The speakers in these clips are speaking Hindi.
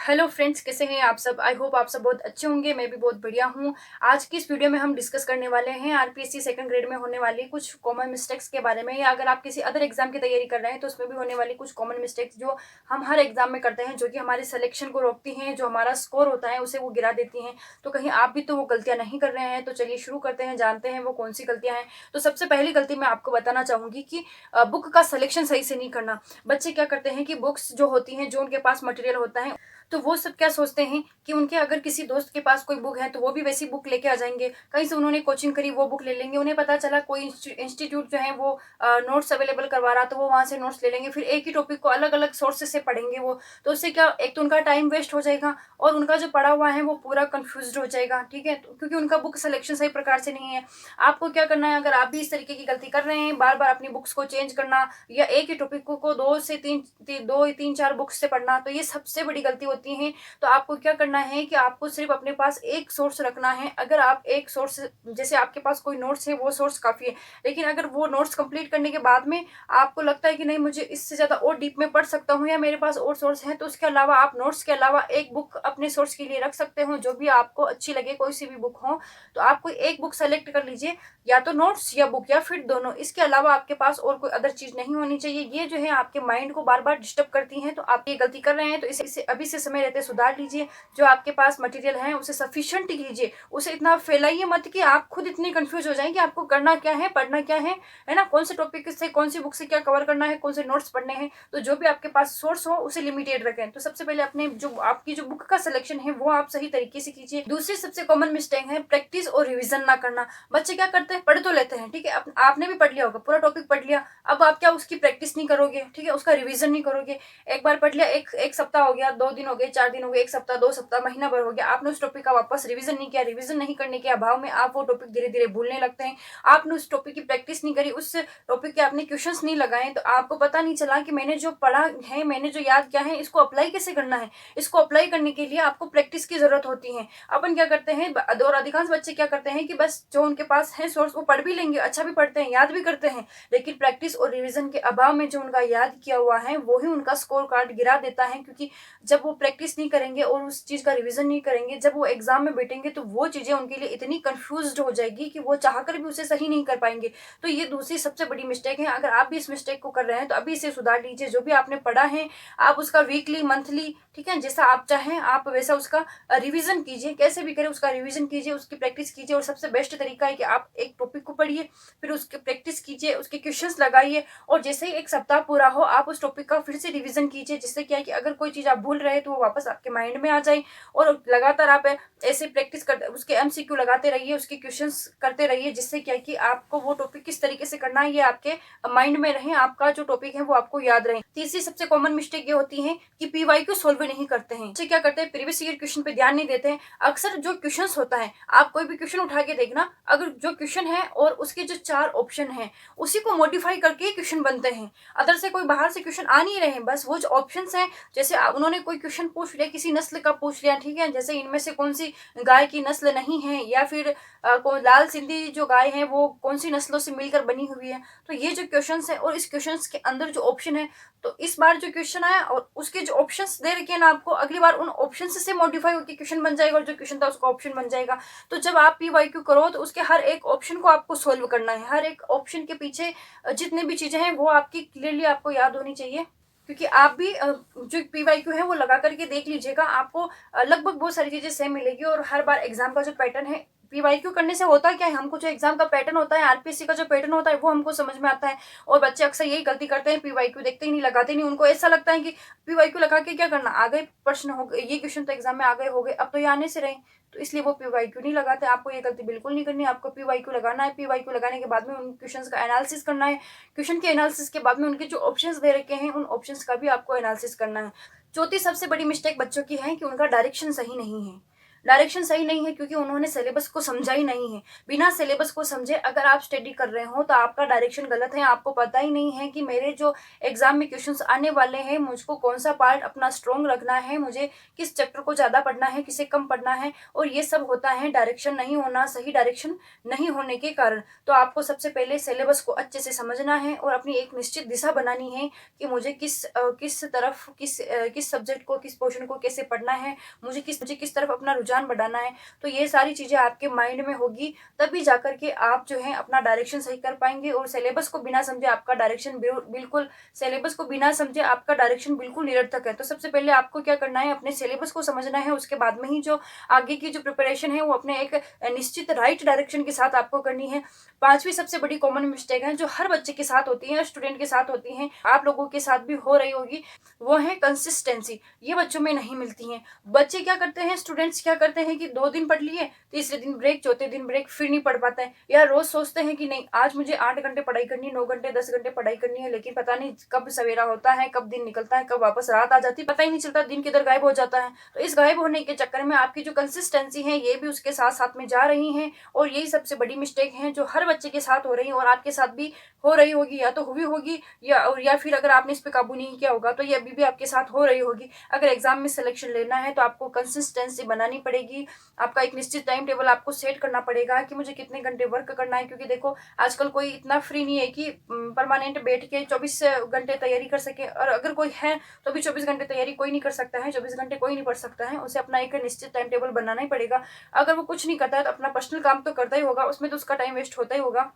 हेलो फ्रेंड्स, कैसे हैं आप सब। आई होप आप सब बहुत अच्छे होंगे। मैं भी बहुत बढ़िया हूँ। आज की इस वीडियो में हम डिस्कस करने वाले हैं आरपीएससी सेकंड ग्रेड में होने वाली कुछ कॉमन मिस्टेक्स के बारे में, या अगर आप किसी अदर एग्जाम की तैयारी कर रहे हैं तो उसमें भी होने वाली कुछ कॉमन मिस्टेक्स जो हम हर एग्जाम में करते हैं, जो कि हमारे सिलेक्शन को रोकती हैं, जो हमारा स्कोर होता है उसे वो गिरा देती हैं। तो कहीं आप भी तो वो गलतियां नहीं कर रहे हैं? तो चलिए शुरू करते हैं, जानते हैं वो कौन सी गलतियां हैं। तो सबसे पहली गलती मैं आपको बताना चाहूंगी कि बुक का सिलेक्शन सही से नहीं करना। बच्चे क्या करते हैं कि बुक्स जो होती हैं, जो उनके पास मटेरियल होता है, तो वो सब क्या सोचते हैं कि उनके अगर किसी दोस्त के पास कोई बुक है तो वो भी वैसी बुक लेके आ जाएंगे। कहीं से उन्होंने कोचिंग करी, वो बुक ले लेंगे। उन्हें पता चला कोई इंस्टीट्यूट जो है वो नोट्स अवेलेबल करवा रहा, तो वो वहां से नोट्स ले लेंगे। फिर एक ही टॉपिक को अलग अलग सोर्सेज से पढ़ेंगे वो। तो उससे क्या, एक तो उनका टाइम वेस्ट हो जाएगा और उनका जो पढ़ा हुआ है वो पूरा कंफ्यूज हो जाएगा। ठीक है, क्योंकि उनका बुक सिलेक्शन सही प्रकार से नहीं है। आपको क्या करना है, अगर आप भी इस तरीके की गलती कर रहे हैं, बार बार अपनी बुक्स को चेंज करना या एक ही टॉपिक को दो तीन चार बुक्स से पढ़ना, तो ये सबसे बड़ी गलती होती है। तो आपको क्या करना है कि आपको सिर्फ अपने पास एक सोर्स रखना है। अगर आप एक सोर्स, जैसे आपके पास कोई नोट्स है, वो सोर्स काफी है। लेकिन अगर वो नोट्स कंप्लीट करने के बाद में आपको लगता है कि नहीं, मुझे इससे ज्यादा और डीप में पढ़ सकता हूँ या मेरे पास और सोर्स है, तो उसके अलावा आप नोट्स के अलावा एक बुक अपने सोर्स के लिए रख सकते हो, जो भी आपको अच्छी लगे, कोई सी भी बुक हो। तो आप कोई एक बुक सेलेक्ट कर लीजिए, या तो नोट्स या बुक, या फिर दोनों। इसके अलावा आपके पास और कोई अदर चीज नहीं होनी चाहिए। ये जो है आपके माइंड को बार बार डिस्टर्ब करती है। तो आप ये गलती कर रहे हैं, तो इसे अभी से समय रहते सुधार लीजिए। जो आपके पास मटेरियल है उसे सफिशिएंट लीजिए, उसे इतना फैलाइए मत कि आप खुद इतने कंफ्यूज हो जाएं कि आपको करना क्या है, पढ़ना क्या है ना, कौन से टॉपिक से, कौन सी बुक से क्या कवर करना है, कौन से नोट्स पढ़ने हैं। तो जो भी आपके पास सोर्स हो उसे लिमिटेड रखें। तो सबसे पहले अपने जो आपकी जो बुक का सिलेक्शन है वो आप सही तरीके से कीजिए। दूसरी सबसे कॉमन मिस्टेक है प्रैक्टिस और रिविजन ना करना। बच्चे क्या करते हैं, पढ़ तो लेते हैं, ठीक है, आपने भी पढ़ लिया होगा, पूरा टॉपिक पढ़ लिया। अब आप क्या उसकी प्रैक्टिस नहीं करोगे, ठीक है, उसका रिविजन नहीं करोगे। एक बार पढ़ लिया, एक सप्ताह हो गया, 2 दिन हो गए, 4 दिन हो गए, एक सप्ताह, 2 सप्ताह, महीना भर हो गया, आपने उस टॉपिक का वापस रिवीजन नहीं किया। रिवीजन नहीं करने के अभाव में आप वो टॉपिक धीरे धीरे भूलने लगते हैं। आपने उस टॉपिक की प्रैक्टिस नहीं करी, उस टॉपिक के आपने क्वेश्चंस नहीं लगाए, तो आपको पता नहीं चला कि मैंने जो पढ़ा है, मैंने जो याद किया है, इसको अप्लाई कैसे करना है। इसको अप्लाई करने के लिए आपको प्रैक्टिस की जरूरत होती है। अपन क्या करते हैं, और अधिकांश बच्चे क्या करते हैं कि बस जो उनके पास है सोर्स वो पढ़ भी लेंगे, अच्छा भी पढ़ते हैं, याद भी करते हैं, लेकिन प्रैक्टिस और रिविजन के अभाव में जो उनका याद किया हुआ है वो ही उनका स्कोर कार्ड गिरा देता है। क्योंकि जब वो प्रैक्टिस नहीं करेंगे और उस चीज का रिवीजन नहीं करेंगे, जब वो एग्जाम में बैठेंगे, तो वो चीजें उनके लिए इतनी कंफ्यूज्ड हो जाएगी कि वो चाहकर भी उसे सही नहीं कर पाएंगे। तो ये दूसरी सबसे बड़ी मिस्टेक है। अगर आप भी इस मिस्टेक को कर रहे हैं तो अभी इसे सुधार लीजिए। जो भी आपने पढ़ा है आप उसका वीकली, मंथली, ठीक है, जैसा आप चाहें आप वैसा उसका रिवीजन कीजिए। कैसे भी करें उसका रिवीजन कीजिए, उसकी प्रैक्टिस कीजिए। और सबसे बेस्ट तरीका है कि आप एक टॉपिक को पढ़िए, फिर उसकी प्रैक्टिस कीजिए, उसके क्वेश्चंस लगाइए, और जैसे ही एक सप्ताह पूरा हो आप उस टॉपिक का फिर से रिवीजन कीजिए। जिससे क्या है कि अगर कोई चीज आप भूल रहे हैं तो वो वापस आपके माइंड में आ जाए। और लगातार आप ऐसे प्रैक्टिस करते, उसके एमसीक्यू लगाते रहिए, उसके क्वेश्चंस करते रहिए, जिससे क्या है कि आपको वो टॉपिक किस तरीके से करना है ये आपके माइंड में रहे, आपका जो टॉपिक है वो आपको याद रहे। तीसरी सबसे कॉमन मिस्टेक ये होती है कि पीवाईक्यू सॉल्व नहीं करते हैं। क्या करते हैं, प्रीवियस ईयर क्वेश्चन पे ध्यान नहीं देते हैं। अक्सर जो क्वेश्चन होता है, आप कोई भी क्वेश्चन उठा के देखना, अगर जो क्वेश्चन है और उसके जो 4 ऑप्शन है उसी को मॉडिफाई करके क्वेश्चन बनते हैं। अदर से कोई बाहर से क्वेश्चन आ नहीं रहे हैं, बस वो जो ऑप्शन है, जैसे उन्होंने कोई क्वेश्चन पूछ लिया, किसी नस्ल का पूछ लिया, ठीक है, जैसे इनमें से कौन सी गाय की नस्ल नहीं है, या फिर लाल सिंधी जो गाय है वो कौन सी नस्लों से मिलकर बनी हुई है। तो ये जो क्वेश्चन है और इस क्वेश्चन के अंदर जो ऑप्शन है, तो इस बार जो क्वेश्चन आया और उसके जो ऑप्शंस दे रखे हैं ना आपको, अगली बार उन ऑप्शन से मॉडिफाई होकर क्वेश्चन बन जाएगा, और जो क्वेश्चन था उसका ऑप्शन बन जाएगा। तो जब आप पीवाईक्यू करो तो उसके हर एक ऑप्शन को आपको सोल्व करना है। हर एक ऑप्शन के पीछे जितने भी चीजें हैं वो आपकी क्लियरली आपको याद होनी चाहिए। क्योंकि आप भी जो पीवाईक्यू है वो लगा करके देख लीजिएगा, आपको लगभग बहुत सारी चीजें सेम मिलेगी। और हर बार एग्जाम का जो पैटर्न है, पीवाईक्यू करने से होता क्या है, हमको जो एग्जाम का पैटर्न होता है, आरपीएससी का जो पैटर्न होता है वो हमको समझ में आता है। और बच्चे अक्सर यही गलती करते हैं, पीवाईक्यू देखते ही नहीं, लगाते नहीं। उनको ऐसा लगता है कि पीवाईक्यू लगा के क्या करना, आ गए प्रश्न, हो गए ये क्वेश्चन तो एग्जाम में आ गए, हो गए, अब तो ये आने से रहे, तो इसलिए वो पीवाईक्यू नहीं लगाते। आपको ये गलती बिल्कुल नहीं करनी है। आपको पीवाईक्यू लगाना है, पीवाईक्यू लगाने के बाद में उन क्वेश्चंस का एनालिसिस करना है। क्वेश्चन के एनालिसिस के बाद में उनके जो ऑप्शंस दे रखे हैं उन ऑप्शंस का भी आपको एनालिसिस करना है। चौथी सबसे बड़ी मिस्टेक बच्चों की है कि उनका डायरेक्शन सही नहीं है। डायरेक्शन सही नहीं है क्योंकि उन्होंने सिलेबस को समझा ही नहीं है। बिना सिलेबस को समझे अगर आप स्टडी कर रहे हो तो आपका डायरेक्शन गलत है। आपको पता ही नहीं है कि मेरे जो एग्जाम में क्वेश्चंस आने वाले हैं, मुझको कौन सा पार्ट अपना स्ट्रॉन्ग रखना है, मुझे किस चैप्टर को ज्यादा पढ़ना है, किसे कम पढ़ना है। और ये सब होता है डायरेक्शन नहीं होना, सही डायरेक्शन नहीं होने के कारण। तो आपको सबसे पहले सिलेबस को अच्छे से समझना है और अपनी एक निश्चित दिशा बनानी है कि मुझे किस तरफ किस सब्जेक्ट को, किस पोर्शन को कैसे पढ़ना है, मुझे किस तरफ अपना रुझान बढ़ाना है। तो ये सारी चीजें आपके माइंड में होगी, तभी जाकर के आप जो है अपना डायरेक्शन सही कर पाएंगे। और सिलेबस को बिना समझे आपका डायरेक्शन बिल्कुल सिलेबस को बिना समझे आपका डायरेक्शन बिल्कुल निरर्थक है। तो सबसे पहले आपको क्या करना है, अपने सिलेबस को समझना है। उसके बाद में ही जो आगे की जो प्रिपरेशन है वो अपने एक निश्चित राइट डायरेक्शन के साथ आपको करनी है। पांचवी सबसे बड़ी कॉमन मिस्टेक है जो हर बच्चे के साथ होती है, स्टूडेंट के साथ होती है, आप लोगों के साथ भी हो रही होगी, वो है कंसिस्टेंसी। ये बच्चों में नहीं मिलती है। बच्चे क्या करते हैं, स्टूडेंट्स क्या करते हैं कि 2 दिन पढ़ लिए, तीसरे दिन ब्रेक, चौथे दिन ब्रेक, फिर नहीं पढ़ पाते हैं। या रोज सोचते हैं कि नहीं आज मुझे 8 घंटे पढ़ाई करनी, 9 घंटे 10 घंटे पढ़ाई करनी है, लेकिन पता नहीं कब सवेरा होता है, कब दिन निकलता है, कब वापस रात आ जाती है, पता ही नहीं चलता दिन किधर गायब हो जाता है। तो इस गायब होने के चक्कर में आपकी जो कंसिस्टेंसी है ये भी उसके साथ साथ में जा रही है। और यही सबसे बड़ी मिस्टेक है जो हर बच्चे के साथ हो रही है और आपके साथ भी हो रही होगी, या तो हुई होगी या फिर अगर आपने इस पे काबू नहीं किया होगा तो ये अभी भी आपके साथ हो रही होगी। अगर एग्जाम में सिलेक्शन लेना है तो आपको कंसिस्टेंसी बनानी पड़ेगी। आपका एक निश्चित टाइम टेबल आपको सेट करना पड़ेगा कि मुझे कितने घंटे वर्क करना है। क्योंकि देखो आजकल कोई इतना फ्री नहीं है कि परमानेंट बैठ के 24 घंटे तैयारी कर सके। और अगर कोई है तो भी 24 घंटे तैयारी कोई नहीं कर सकता है, 24 घंटे कोई नहीं पढ़ सकता है। उसे अपना एक निश्चित टाइम टेबल बनाना ही पड़ेगा। अगर वो कुछ नहीं करता है तो अपना पर्सनल काम तो करता ही होगा, उसमें तो उसका टाइम वेस्ट होता ही होगा।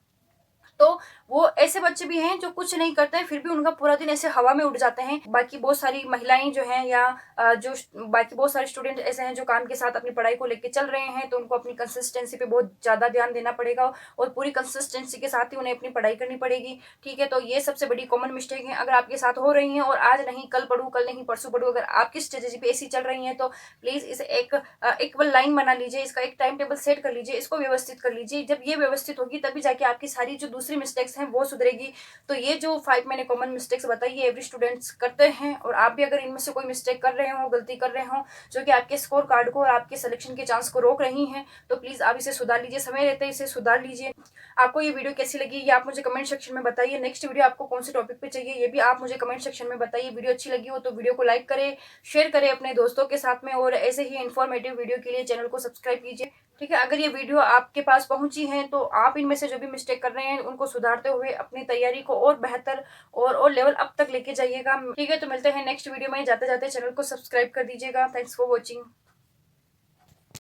तो वो ऐसे बच्चे भी हैं जो कुछ नहीं करते हैं फिर भी उनका पूरा दिन ऐसे हवा में उड़ जाते हैं। बाकी बहुत सारी महिलाएं जो हैं या बाकी बहुत सारे स्टूडेंट ऐसे हैं जो काम के साथ अपनी पढ़ाई को लेके चल रहे हैं, तो उनको अपनी कंसिस्टेंसी पे बहुत ज्यादा ध्यान देना पड़ेगा और पूरी कंसिस्टेंसी के साथ ही उन्हें अपनी पढ़ाई करनी पड़ेगी। ठीक है, तो ये सबसे बड़ी कॉमन मिस्टेक है अगर आपके साथ हो रही है। और आज नहीं कल पढ़ू, कल नहीं परसों पढ़ू, अगर आपकी स्ट्रेटेजी पे ऐसी चल रही है तो प्लीज इसे एक लाइन बना लीजिए, इसका एक टाइम टेबल सेट कर लीजिए, इसको व्यवस्थित कर लीजिए। जब ये व्यवस्थित होगी तभी जाके आपकी सारी जो दूसरी मिस्टेक्स हैं वो सुधरेगी। तो ये जो 5 मैंने कॉमन मिस्टेक्स बताई ये एवरी स्टूडेंट्स करते हैं। और आप भी अगर इनमें से कोई मिस्टेक कर रहे हो, गलती कर रहे हो जो कि आपके स्कोर कार्ड को और आपके सिलेक्शन के चांस को रोक रही हैं, तो प्लीज आप इसे सुधार लीजिए, समय रहते हैं इसे सुधार लीजिए। आपको ये वीडियो कैसी लगी ये आप मुझे कमेंट सेक्शन में बताइए। नेक्स्ट वीडियो आपको कौन से टॉपिक पे चाहिए ये भी आप मुझे कमेंट सेक्शन में बताइए। वीडियो अच्छी लगी हो तो वीडियो को लाइक करें, शेयर करें अपने दोस्तों के साथ में, और ऐसे ही इन्फॉर्मेटिव वीडियो के लिए चैनल को सब्सक्राइब कीजिए। ठीक है, अगर ये वीडियो आपके पास पहुंची है तो आप इनमें से जो भी मिस्टेक कर रहे हैं उनको सुधारते हुए अपनी तैयारी को और बेहतर और लेवल अप तक लेके जाइएगा। ठीक है, तो मिलते हैं नेक्स्ट वीडियो में। जाते जाते चैनल को सब्सक्राइब कर दीजिएगा। Thanks for watching.